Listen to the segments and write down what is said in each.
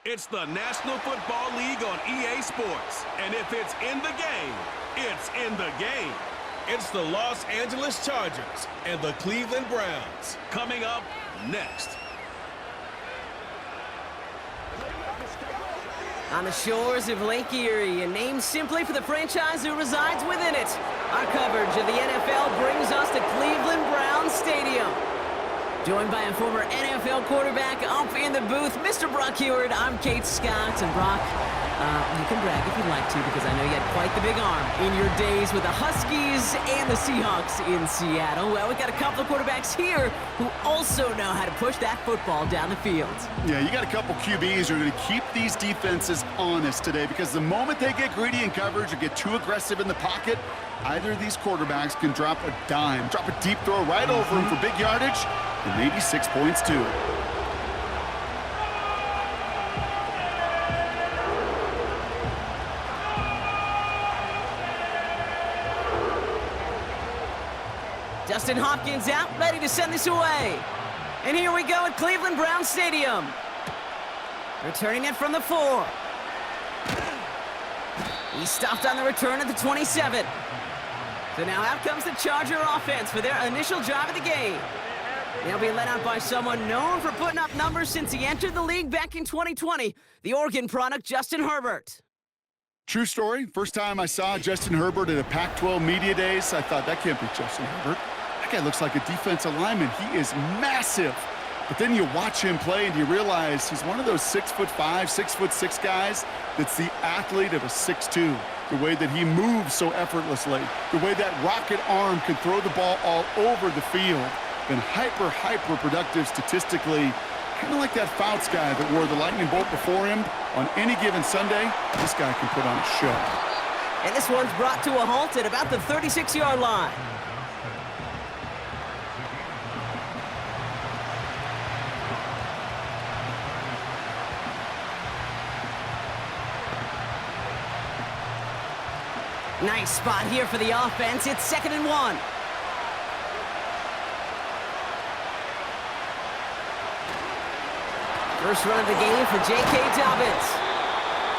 It's the National Football League on EA Sports. And if it's in the game, it's in the game. It's the Los Angeles Chargers and the Cleveland Browns. Coming up next. On the shores of Lake Erie, and named simply for the franchise who resides within it, our coverage of the NFL brings us to Cleveland Browns Stadium. Joined by a former NFL quarterback up in the booth, Mr. Brock Heward. I'm Kate Scott, and Brock, you can brag if you'd like to, because I know you had quite the big arm in your days with the Huskies and the Seahawks in Seattle. Well, we've got a couple of quarterbacks here who also know how to push that football down the field. Yeah, you got a couple QBs who are going to keep these defenses honest today, because the moment they get greedy in coverage or get too aggressive in the pocket, either of these quarterbacks can drop a dime, drop a deep throw right over him for big yardage, and maybe 6 points too. Justin Hopkins out, ready to send this away. And here we go at Cleveland Browns Stadium. Returning it from the 4. He stopped on the return at the 27. So now out comes the Charger offense for their initial drive of the game. They'll be led out by someone known for putting up numbers since he entered the league back in 2020, the Oregon product, Justin Herbert. True story. First time I saw Justin Herbert at a Pac-12 Media Days, I thought, that can't be Justin Herbert. That guy looks like a defensive lineman. He is massive. But then you watch him play and you realize he's one of those 6'5", 6'6" guys that's the athlete of a 6'2". The way that he moves so effortlessly, the way that rocket arm can throw the ball all over the field. Been hyper productive statistically. Kind of like that Fouts guy that wore the lightning bolt before him. On any given Sunday, this guy can put on a show. And this one's brought to a halt at about the 36-yard line. Nice spot here for the offense. It's 2nd and 1. First run of the game for J.K. Dobbins.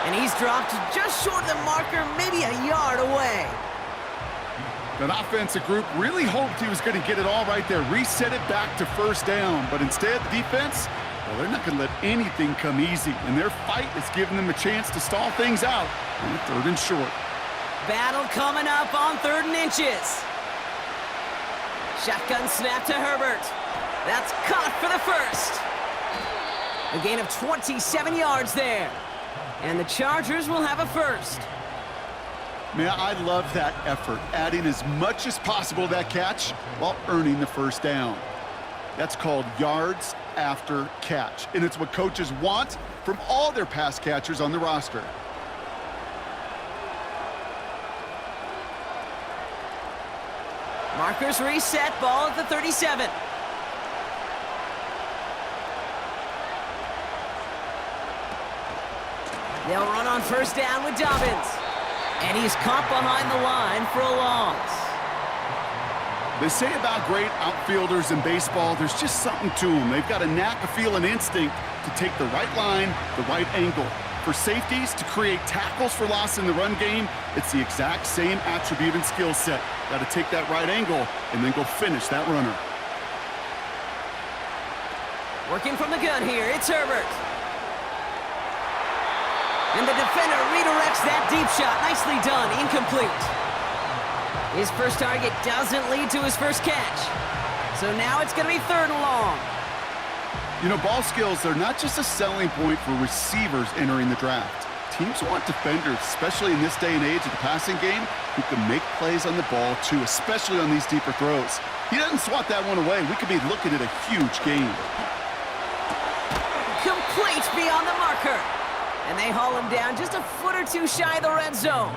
And he's dropped just short of the marker, maybe a yard away. That offensive group really hoped he was going to get it all right there, reset it back to first down. But instead, the defense, well, they're not going to let anything come easy. And their fight is giving them a chance to stall things out on 3rd and short. Battle coming up on 3rd and inches. Shotgun snap to Herbert. That's caught for the first. A gain of 27 yards there. And the Chargers will have a first. Man, I love that effort, adding as much as possible to that catch while earning the first down. That's called yards after catch. And it's what coaches want from all their pass catchers on the roster. Markers reset, ball at the 37. They'll run on first down with Dobbins. And he's caught behind the line for a loss. They say about great outfielders in baseball, there's just something to them. They've got a knack, a feel, an instinct to take the right line, the right angle. For safeties, to create tackles for loss in the run game, it's the exact same attribute and skill set. Got to take that right angle and then go finish that runner. Working from the gun here, it's Herbert. And the defender redirects that deep shot. Nicely done, incomplete. His first target doesn't lead to his first catch. So now it's going to be 3rd and long. You know, ball skills, they're not just a selling point for receivers entering the draft. Teams want defenders, especially in this day and age of the passing game, who can make plays on the ball too, especially on these deeper throws. He doesn't swat that one away. We could be looking at a huge game. Complete beyond the marker. And they haul him down just a foot or two shy of the red zone.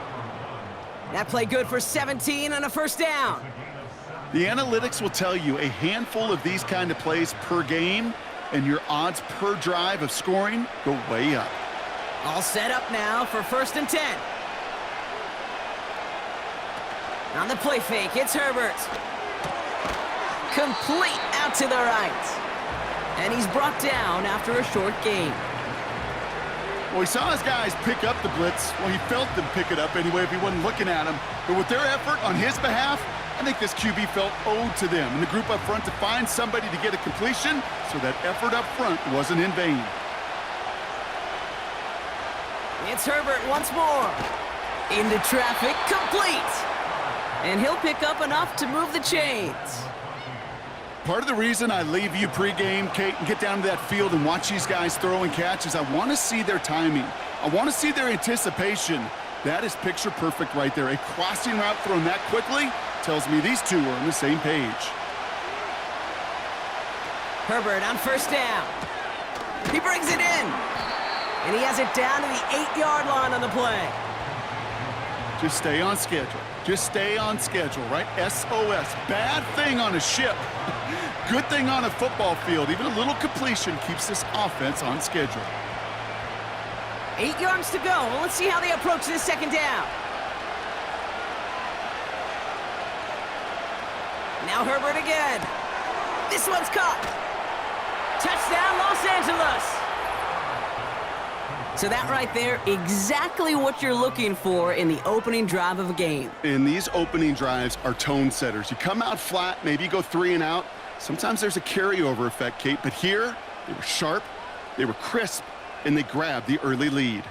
That play good for 17 and a first down. The analytics will tell you a handful of these kind of plays per game, and your odds per drive of scoring go way up. All set up now for 1st and 10. On the play fake, it's Herbert. Complete out to the right. And he's brought down after a short gain. Well, he saw his guys pick up the blitz. Well, he felt them pick it up anyway if he wasn't looking at him. But with their effort on his behalf, I think this QB felt owed to them and the group up front to find somebody to get a completion, so that effort up front wasn't in vain. It's Herbert once more. Into traffic, complete. And he'll pick up enough to move the chains. Part of the reason I leave you pregame, Kate, and get down to that field and watch these guys throw and catch is I want to see their timing. I want to see their anticipation. That is picture perfect right there. A crossing route thrown that quickly tells me these two are on the same page. Herbert on first down. He brings it in. And he has it down to the 8-yard line on the play. Just stay on schedule. Just stay on schedule, right? SOS. Bad thing on a ship. Good thing on a football field. Even a little completion keeps this offense on schedule. 8 yards to go. Well, let's see how they approach this second down. Now Herbert again. This one's caught. Touchdown, Los Angeles. So that right there, exactly what you're looking for in the opening drive of a game. And these opening drives are tone setters. You come out flat, maybe you go 3 and out. Sometimes there's a carryover effect, Kate, but here they were sharp, they were crisp, and they grabbed the early lead.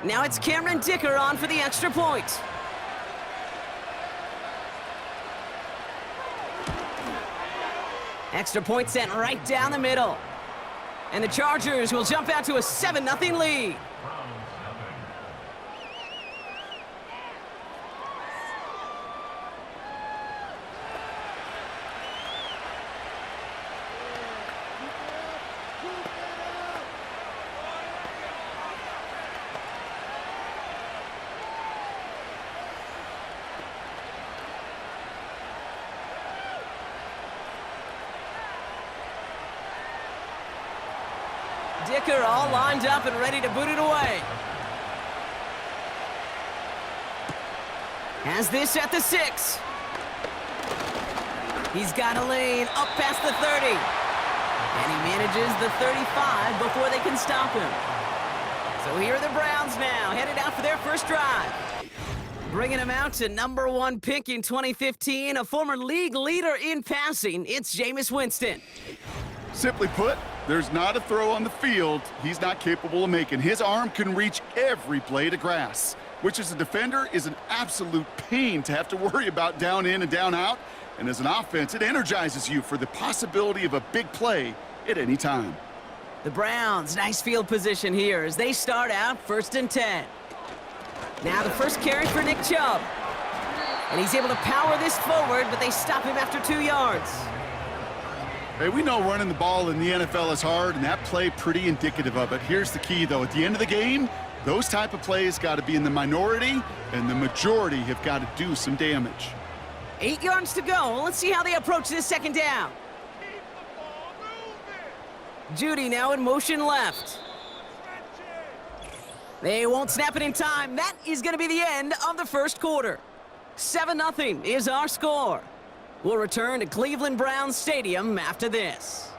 Now it's Cameron Dicker on for the extra point. Extra point sent right down the middle. And the Chargers will jump out to a 7-0 lead. Dicker all lined up and ready to boot it away. Has this at the 6. He's got a lane up past the 30. And he manages the 35 before they can stop him. So here are the Browns now, headed out for their first drive. Bringing him out to #1 pick in 2015, a former league leader in passing, it's Jameis Winston. Simply put, there's not a throw on the field he's not capable of making. His arm can reach every blade of grass, which as a defender is an absolute pain to have to worry about down in and down out. And as an offense, it energizes you for the possibility of a big play at any time. The Browns, nice field position here as they start out 1st and 10. Now the first carry for Nick Chubb. And he's able to power this forward, but they stop him after 2 yards. Hey, we know running the ball in the NFL is hard, and that play pretty indicative of it. Here's the key, though. At the end of the game, those type of plays got to be in the minority, and the majority have got to do some damage. 8 yards to go. Let's see how they approach this second down. Judy now in motion left. They won't snap it in time. That is going to be the end of the first quarter. 7-0 is our score. We'll return to Cleveland Browns Stadium after this.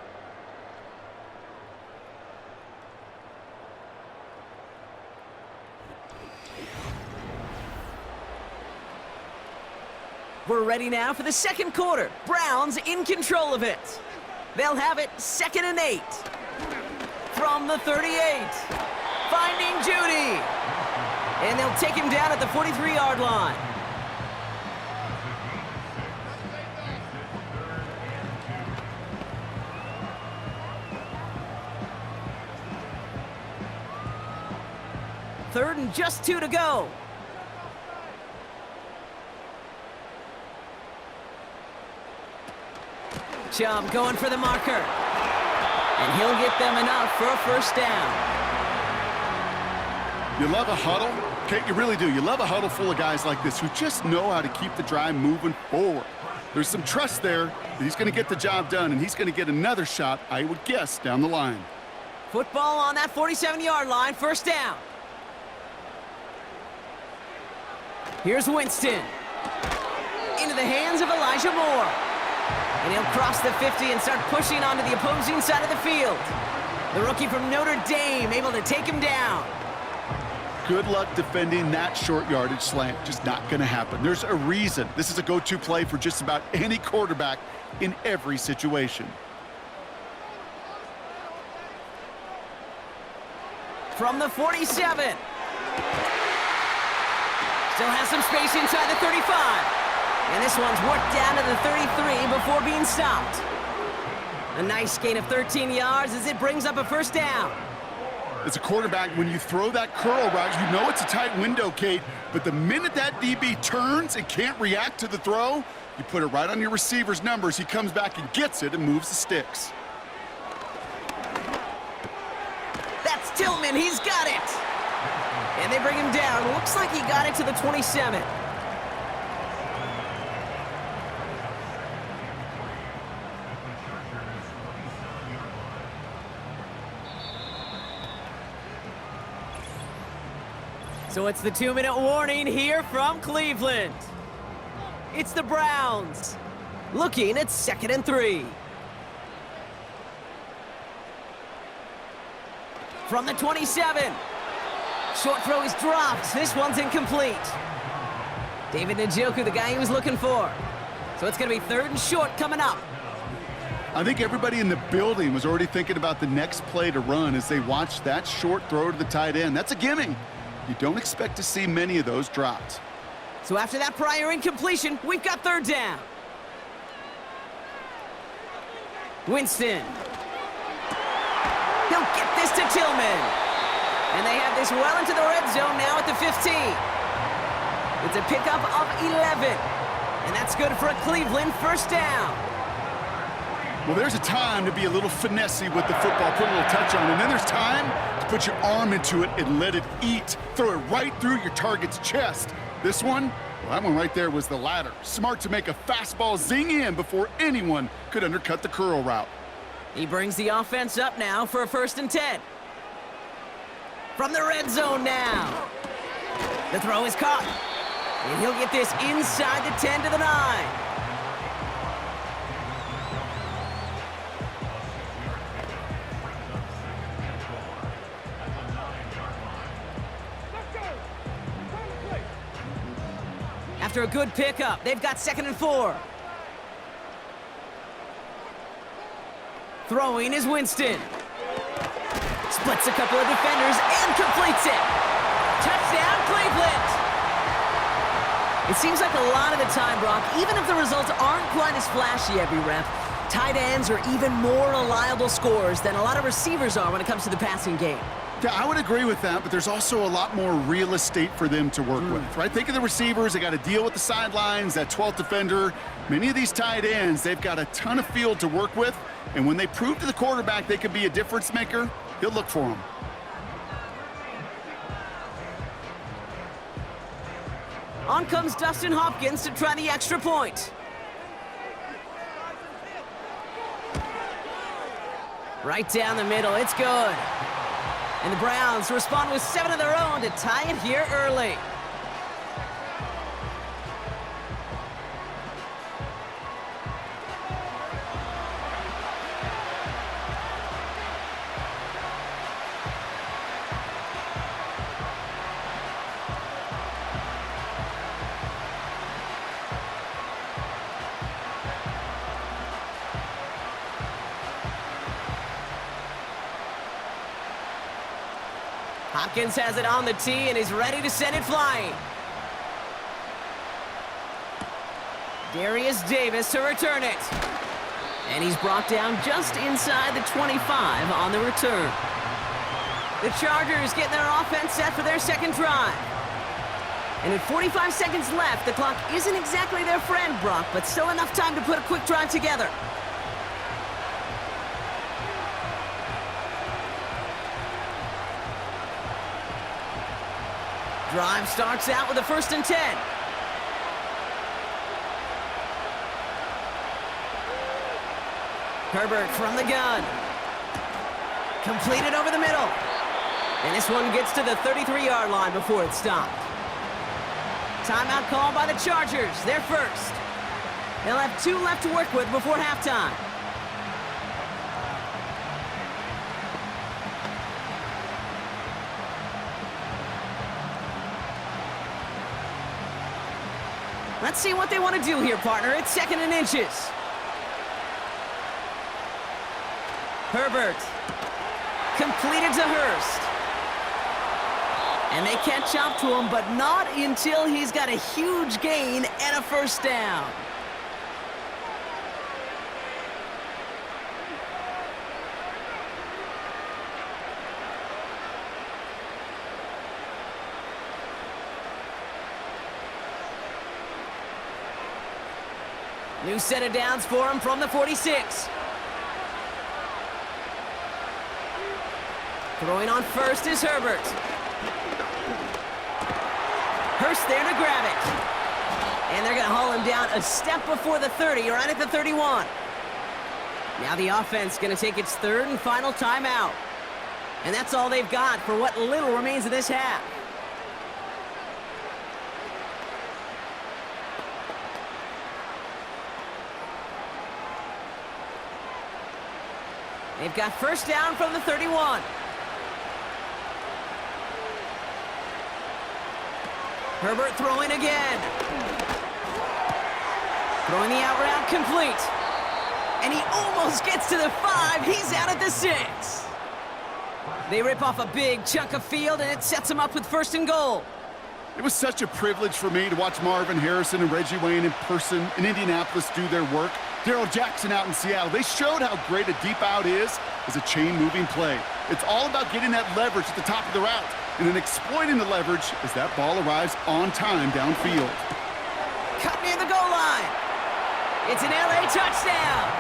We're ready now for the second quarter. Browns in control of it. They'll have it 2nd and 8. From the 38. Finding Judy. And they'll take him down at the 43-yard line. Third and just 2 to go. Chubb going for the marker. And he'll get them enough for a first down. You love a huddle? Kate, you really do. You love a huddle full of guys like this who just know how to keep the drive moving forward. There's some trust there that he's going to get the job done, and he's going to get another shot, I would guess, down the line. Football on that 47-yard line, first down. Here's Winston. Into the hands of Elijah Moore. And he'll cross the 50 and start pushing onto the opposing side of the field. The rookie from Notre Dame able to take him down. Good luck defending that short yardage slant. Just not going to happen. There's a reason this is a go-to play for just about any quarterback in every situation. From the 47. Still has some space inside the 35. And this one's worked down to the 33 before being stopped. A nice gain of 13 yards as it brings up a first down. As a quarterback, when you throw that curl route, you know it's a tight window, Kate, but the minute that DB turns and can't react to the throw, you put it right on your receiver's numbers. He comes back and gets it and moves the sticks. That's Tillman. He's got it. And they bring him down. Looks like he got it to the 27. So it's the 2-minute warning here from Cleveland. It's the Browns, looking at 2nd and 3. From the 27. Short throw is dropped. This one's incomplete. David Njoku, the guy he was looking for. So it's going to be 3rd and short coming up. I think everybody in the building was already thinking about the next play to run as they watched that short throw to the tight end. That's a gimme. You don't expect to see many of those dropped. So after that prior incompletion, we've got 3rd down. Winston. He'll get this to Tillman. And they have this well into the red zone now at the 15. It's a pickup of 11. And that's good for a Cleveland first down. Well, there's a time to be a little finessey with the football, put a little touch on it. And then there's time to put your arm into it and let it eat. Throw it right through your target's chest. This one, well, that one right there was the latter. Smart to make a fastball zing in before anyone could undercut the curl route. He brings the offense up now for a 1st and 10. From the red zone now. The throw is caught. And he'll get this inside the 10 to the 9. After a good pickup, they've got 2nd and 4. Throwing is Winston. Splits a couple of defenders and completes it. Touchdown, Cleveland! It seems like a lot of the time, Brock, even if the results aren't quite as flashy every rep, tight ends are even more reliable scorers than a lot of receivers are when it comes to the passing game. Yeah, I would agree with that, but there's also a lot more real estate for them to work with, right? Think of the receivers. They got to deal with the sidelines, that 12th defender. Many of these tight ends, they've got a ton of field to work with, and when they prove to the quarterback they could be a difference maker, he'll look for them. On comes Dustin Hopkins to try the extra point. Right down the middle, it's good. And the Browns respond with 7 of their own to tie it here early. Hopkins has it on the tee and is ready to send it flying. Darius Davis to return it. And he's brought down just inside the 25 on the return. The Chargers getting their offense set for their 2nd drive. And with 45 seconds left, the clock isn't exactly their friend, Brock, but still enough time to put a quick drive together. Drive starts out with a 1st and 10. Herbert from the gun. Completed over the middle. And this one gets to the 33-yard line before it's stopped. Timeout called by the Chargers. They're first. They'll have 2 left to work with before halftime. Let's see what they want to do here, partner. It's 2nd and inches. Herbert. Completed to Hurst. And they catch up to him, but not until he's got a huge gain and a first down. New set of downs for him from the 46. Throwing on first is Herbert. Hurst there to grab it. And they're going to haul him down a step before the 30, right at the 31. Now the offense going to take its 3rd and final timeout. And that's all they've got for what little remains of this half. They've got first down from the 31. Herbert throwing again. Throwing the out route complete. And he almost gets to the 5. He's out at the 6. They rip off a big chunk of field, and it sets him up with 1st and goal. It was such a privilege for me to watch Marvin Harrison and Reggie Wayne in person in Indianapolis do their work. Darrell Jackson out in Seattle. They showed how great a deep out is as a chain-moving play. It's all about getting that leverage at the top of the route and then exploiting the leverage as that ball arrives on time downfield. Cut near the goal line. It's an LA touchdown.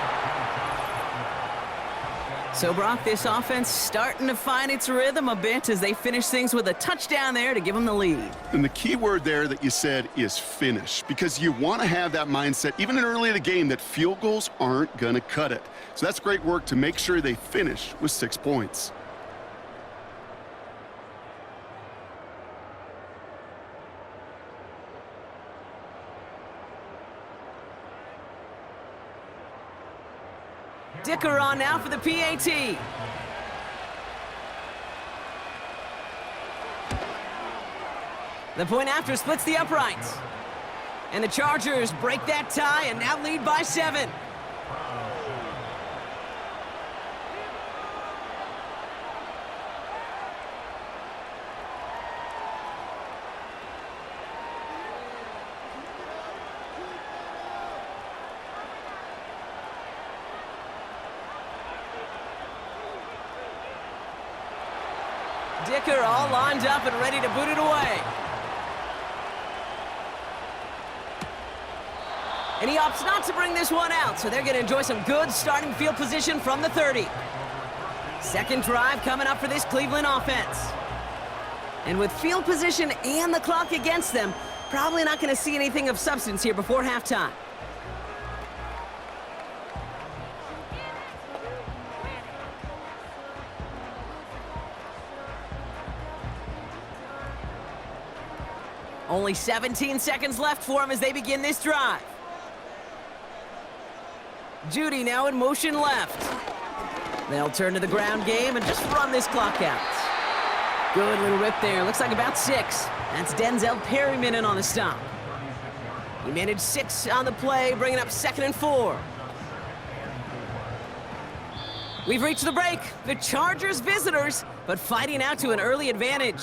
So, Brock, this offense starting to find its rhythm a bit as they finish things with a touchdown there to give them the lead. And the key word there that you said is finish, because you want to have that mindset, even early in the game, that field goals aren't going to cut it. So that's great work to make sure they finish with 6 points. Dicker on now for the PAT. The point after splits the uprights. And the Chargers break that tie and now lead by 7. Dicker all lined up and ready to boot it away. And he opts not to bring this one out, so they're going to enjoy some good starting field position from the 30. Second drive coming up for this Cleveland offense. And with field position and the clock against them, probably not going to see anything of substance here before halftime. Only 17 seconds left for him as they begin this drive. Judy now in motion left. They'll turn to the ground game and just run this clock out. Good little rip there. Looks like about 6. That's Denzel Perryman in on the stop. He managed 6 on the play, bringing up 2nd and 4. We've reached the break. The Chargers visitors, but fighting out to an early advantage.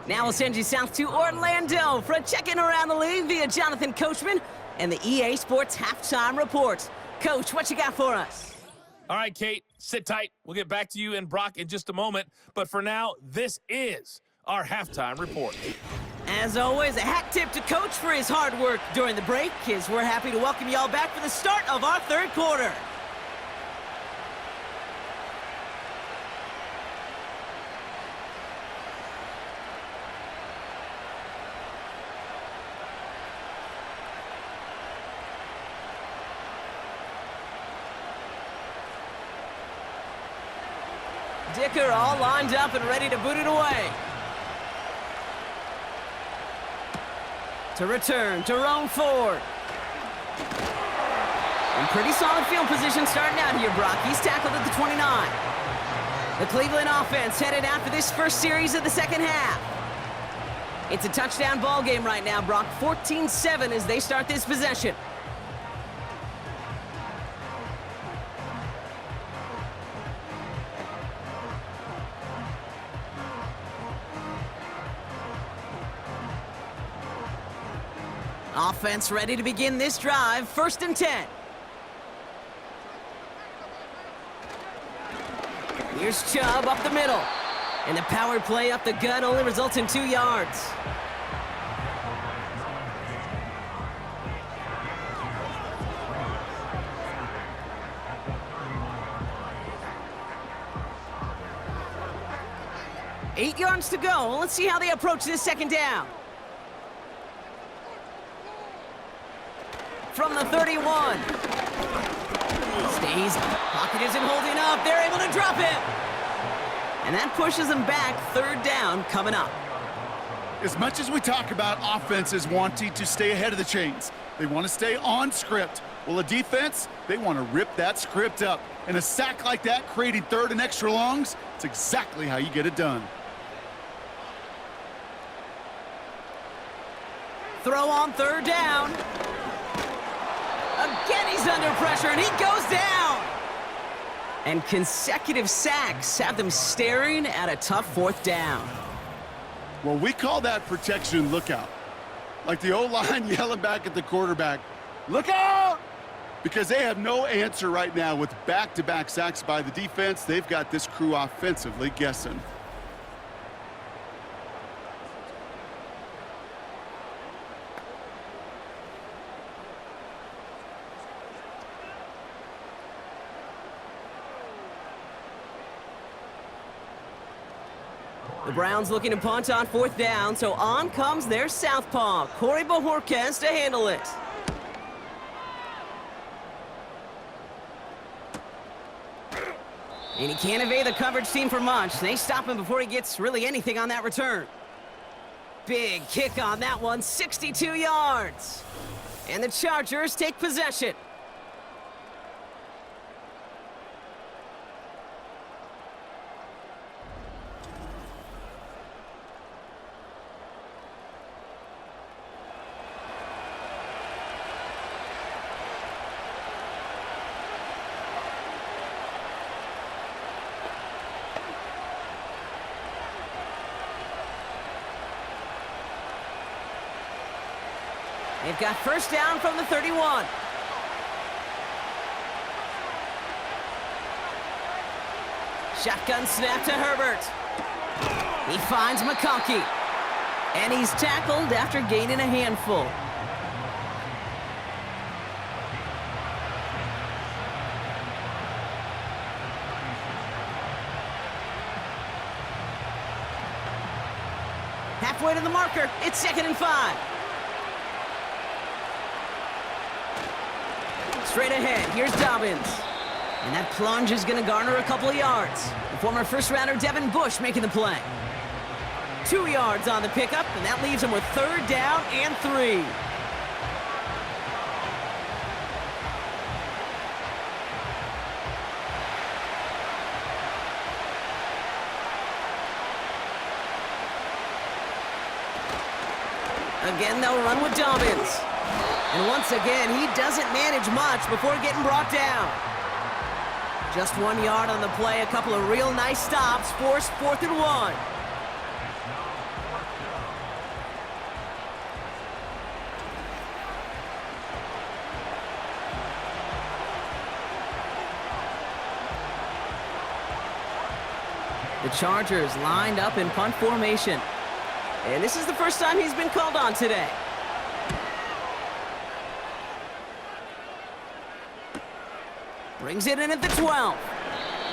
Now we'll send you south to Orlando for a check-in around the league via Jonathan Coachman and the EA Sports Halftime Report. Coach, what you got for us? All right, Kate, sit tight. We'll get back to you and Brock in just a moment. But for now, this is our Halftime Report. As always, a hat tip to Coach for his hard work during the break, as we're happy to welcome y'all back for the start of our 3rd quarter. Dicker all lined up and ready to boot it away. To return, Jerome Ford. In pretty solid field position starting out here, Brock. He's tackled at the 29. The Cleveland offense headed out for this first series of the second half. It's a touchdown ball game right now, Brock. 14-7 as they start this possession. Offense ready to begin this drive. 1st and 10. Here's Chubb up the middle. And the power play up the gut only results in 2 yards. Eight yards to go. Let's see how they approach this second down. From the 31. Stays. Pocket isn't holding up. They're able to drop it. And that pushes them back. 3rd down coming up. As much as we talk about offenses wanting to stay ahead of the chains, they want to stay on script. Well, a defense, they want to rip that script up. And a sack like that, creating 3rd and extra longs, it's exactly how you get it done. Throw on 3rd down. Again, he's under pressure, and he goes down. And consecutive sacks have them staring at a tough 4th down. Well, we call that protection lookout. Like the O-line yelling back at the quarterback, look out! Because they have no answer right now with back-to-back sacks by the defense. They've got this crew offensively guessing. The Browns looking to punt on 4th down, so on comes their southpaw, Corey Bojorquez, to handle it. And he can't evade the coverage team for much. They stop him before he gets really anything on that return. Big kick on that one, 62 yards. And the Chargers take possession. They've got 1st down from the 31. Shotgun snap to Herbert. He finds McConkey. And he's tackled after gaining a handful. Halfway to the marker. It's 2nd and 5. Straight ahead, here's Dobbins. And that plunge is going to garner a couple of yards. The former first-rounder Devin Bush making the play. 2 yards on the pickup, and that leaves him with 3rd down and 3. Again, they'll run with Dobbins. And once again, he doesn't manage much before getting brought down. Just 1 yard on the play, a couple of real nice stops, force 4th and 1. The Chargers lined up in punt formation. And this is the first time he's been called on today. Brings it in at the 12.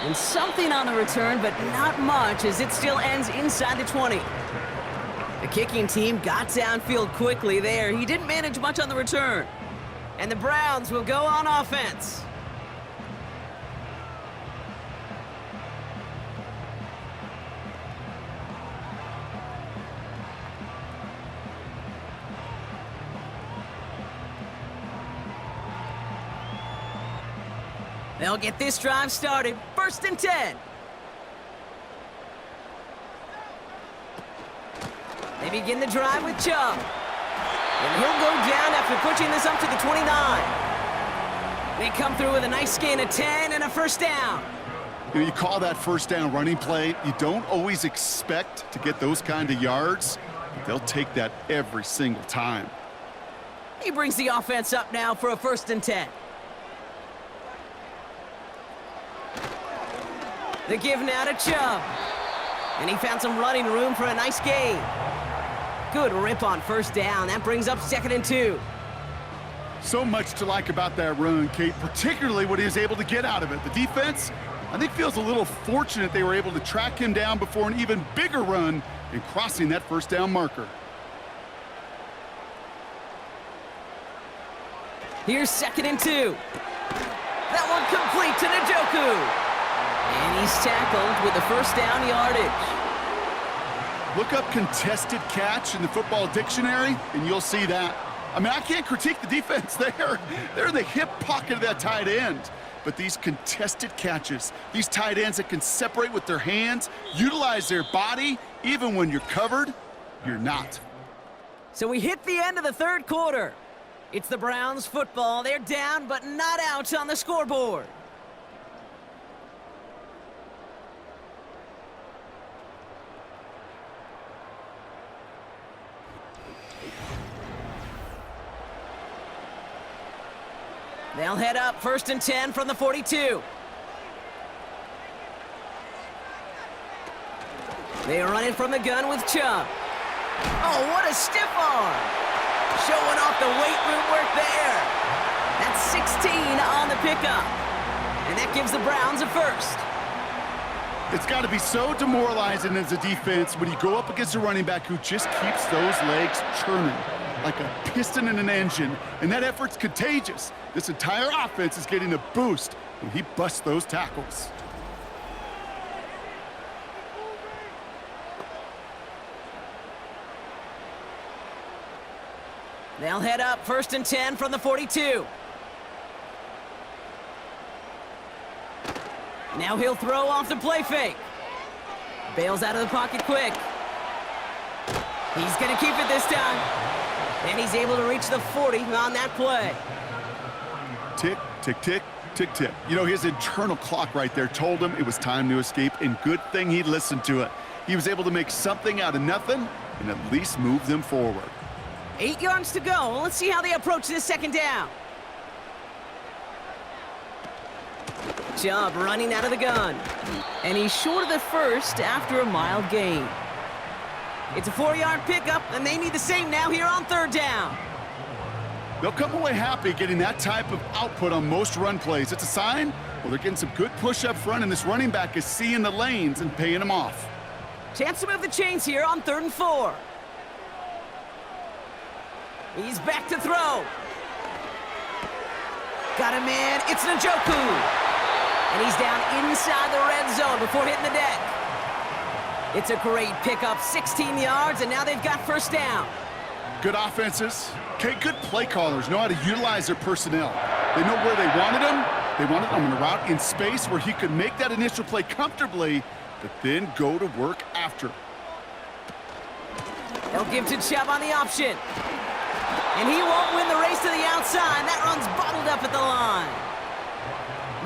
And something on the return, but not much, as it still ends inside the 20. The kicking team got downfield quickly there. He didn't manage much on the return. And the Browns will go on offense. They'll get this drive started. 1st and 10. They begin the drive with Chubb. And he'll go down after pushing this up to the 29. They come through with a nice gain of 10 and a 1st down. You call that 1st down running play. You don't always expect to get those kind of yards. But they'll take that every single time. He brings the offense up now for a 1st and 10. The give now to Chubb. And he found some running room for a nice gain. Good rip on 1st down. That brings up 2nd and 2. So much to like about that run, Kate, particularly what he was able to get out of it. The defense, I think, feels a little fortunate they were able to track him down before an even bigger run in crossing that 1st down marker. Here's 2nd and 2. That one complete to Njoku. And he's tackled with the 1st down yardage. Look up contested catch in the football dictionary, and you'll see that. I mean, I can't critique the defense there. They're in the hip pocket of that tight end. But these contested catches, these tight ends that can separate with their hands, utilize their body, even when you're covered, you're not. So we hit the end of the 3rd quarter. It's the Browns football. They're down, but not out on the scoreboard. They'll head up 1st and 10 from the 42. They are running from the gun with Chubb. Oh, what a stiff arm. Showing off the weight room work there. That's 16 on the pickup. And that gives the Browns a 1st. It's got to be so demoralizing as a defense when you go up against a running back who just keeps those legs churning like a piston in an engine, and that effort's contagious. This entire offense is getting a boost when he busts those tackles. They'll head up 1st and 10 from the 42. Now he'll throw off the play fake. Bails out of the pocket quick. He's going to keep it this time. And he's able to reach the 40 on that play. Tick, tick, tick, tick, tick. You know, his internal clock right there told him it was time to escape, and good thing he listened to it. He was able to make something out of nothing and at least move them forward. 8 yards to go. Let's see how they approach this 2nd down. Chubb running out of the gun. And he's short of the 1st after a mild gain. It's a 4-yard pickup, and they need the same now here on 3rd down. They'll come away happy getting that type of output on most run plays. It's a sign, well, they're getting some good push up front, and this running back is seeing the lanes and paying them off. Chance to move the chains here on 3rd and 4. He's back to throw. Got a man. It's Njoku. And he's down inside the red zone before hitting the deck. It's a great pickup, 16 yards, and now they've got 1st down. Good offenses. Okay, good play callers know how to utilize their personnel. They know where they wanted him. They wanted him in a route in space where he could make that initial play comfortably, but then go to work after. They'll give to Chubb on the option. And he won't win the race to the outside. That run's bottled up at the line.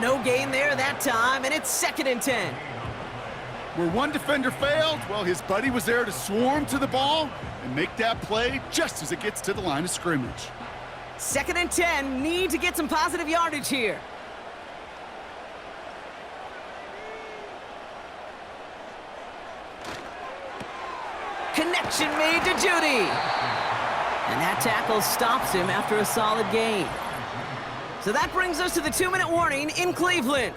No gain there that time, and it's 2nd and 10. Where one defender failed, well, his buddy was there to swarm to the ball and make that play just as it gets to the line of scrimmage. 2nd and 10, need to get some positive yardage here. Connection made to Judy. And that tackle stops him after a solid gain. So that brings us to the 2-minute warning in Cleveland.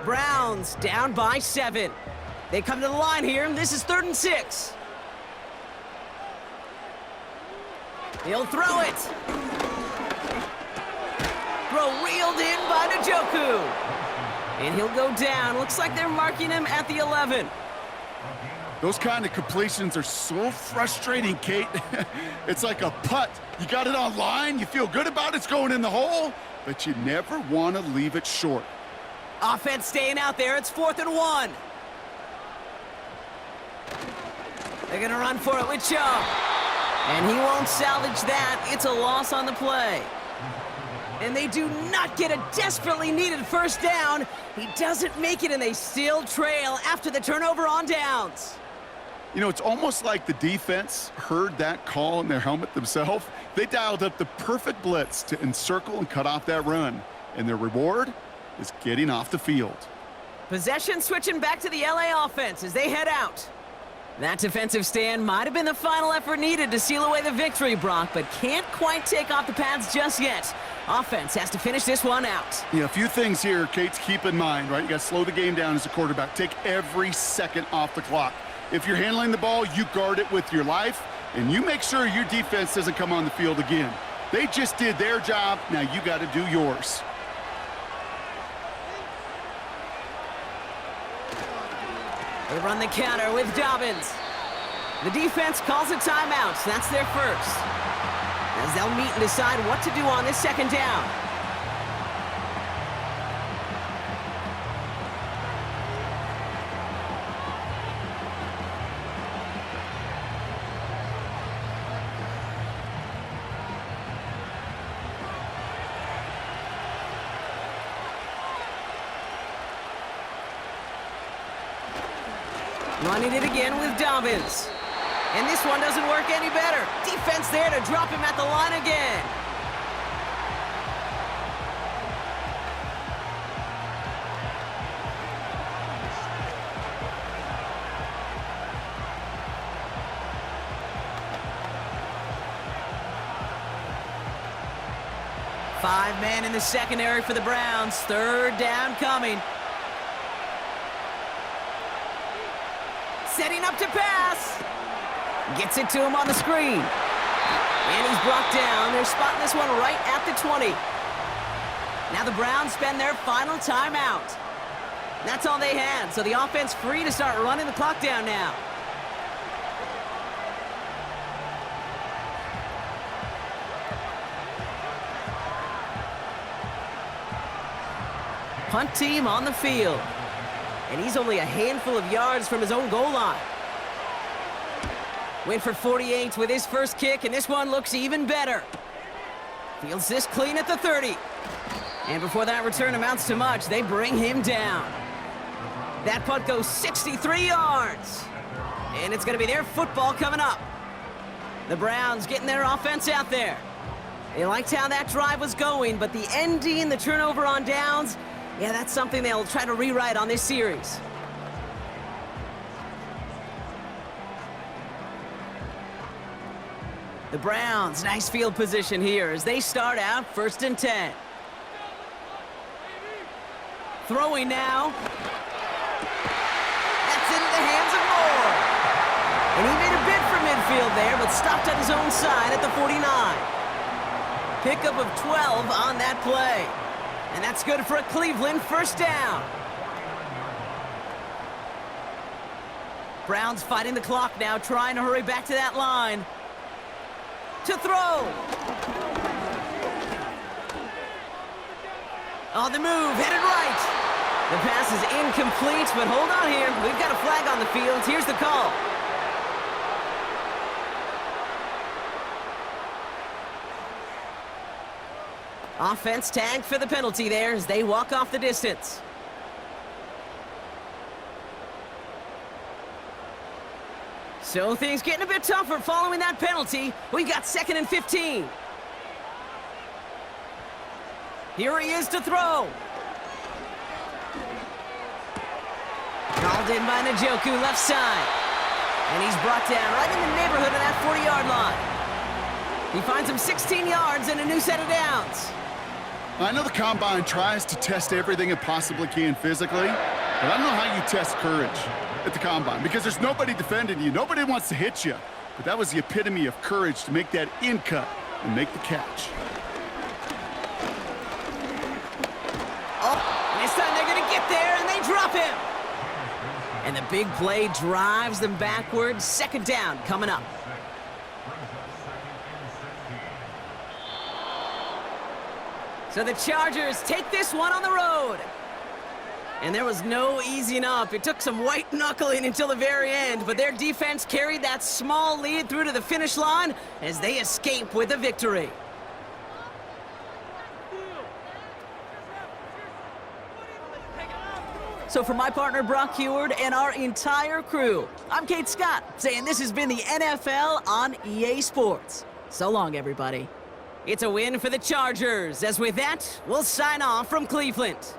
Browns down by 7. They come to the line here, and this is 3rd and 6. He'll throw it. Throw reeled in by Njoku. And he'll go down. Looks like they're marking him at the 11. Those kind of completions are so frustrating, Kate. It's like a putt. You got it on line, you feel good about it's going in the hole, but you never want to leave it short. Offense staying out there. It's 4th and 1. They're going to run for it with Chubb. And he won't salvage that. It's a loss on the play. And they do not get a desperately needed first down. He doesn't make it, and they still trail after the turnover on downs. You know, it's almost like the defense heard that call in their helmet themselves. They dialed up the perfect blitz to encircle and cut off that run. And their reward is getting off the field. Possession switching back to the LA offense as they head out. That defensive stand might have been the final effort needed to seal away the victory, Brock, but can't quite take off the pads just yet. Offense has to finish this one out. Yeah, a few things here, Kate, to keep in mind, right? You got to slow the game down as a quarterback. Take every second off the clock. If you're handling the ball, you guard it with your life, and you make sure your defense doesn't come on the field again. They just did their job. Now you got to do yours. They run the counter with Dobbins. The defense calls a timeout. That's their first. As they'll meet and decide what to do on this second down. Running it again with Dobbins. And this one doesn't work any better. Defense there to drop him at the line again. Five men in the secondary for the Browns. Third down coming. Setting up to pass. Gets it to him on the screen. And he's brought down. They're spotting this one right at the 20. Now the Browns spend their final timeout. That's all they had, so the offense free to start running the clock down now. Punt team on the field. And he's only a handful of yards from his own goal line. Went for 48 with his first kick, and this one looks even better. Fields this clean at the 30. And before that return amounts to much, they bring him down. That punt goes 63 yards. And it's going to be their football coming up. The Browns getting their offense out there. They liked how that drive was going, but the ending, the turnover on downs, yeah, that's something they'll try to rewrite on this series. The Browns, nice field position here as they start out 1st and 10. Throwing now. That's into the hands of Moore. And he made a bid for midfield there, but stopped on his own side at the 49. Pickup of 12 on that play. And that's good for a Cleveland first down. Browns fighting the clock now, trying to hurry back to that line. To throw. On the move, headed right. The pass is incomplete, but hold on here. We've got a flag on the field. Here's the call. Offense tagged for the penalty there as they walk off the distance. So things getting a bit tougher following that penalty. We've got 2nd and 15. Here he is to throw. Called in by Njoku, left side. And he's brought down right in the neighborhood of that 40-yard line. He finds him 16 yards and a new set of downs. I know the Combine tries to test everything it possibly can physically, but I don't know how you test courage at the Combine because there's nobody defending you. Nobody wants to hit you. But that was the epitome of courage to make that in cut and make the catch. Oh, and this time they're going to get there, and they drop him. And the big play drives them backwards. Second down coming up. So the Chargers take this one on the road. And there was no easing up. It took some white knuckling until the very end, but their defense carried that small lead through to the finish line as they escape with a victory. So for my partner, Brock Heward, and our entire crew, I'm Kate Scott, saying this has been the NFL on EA Sports. So long, everybody. It's a win for the Chargers, as with that, we'll sign off from Cleveland.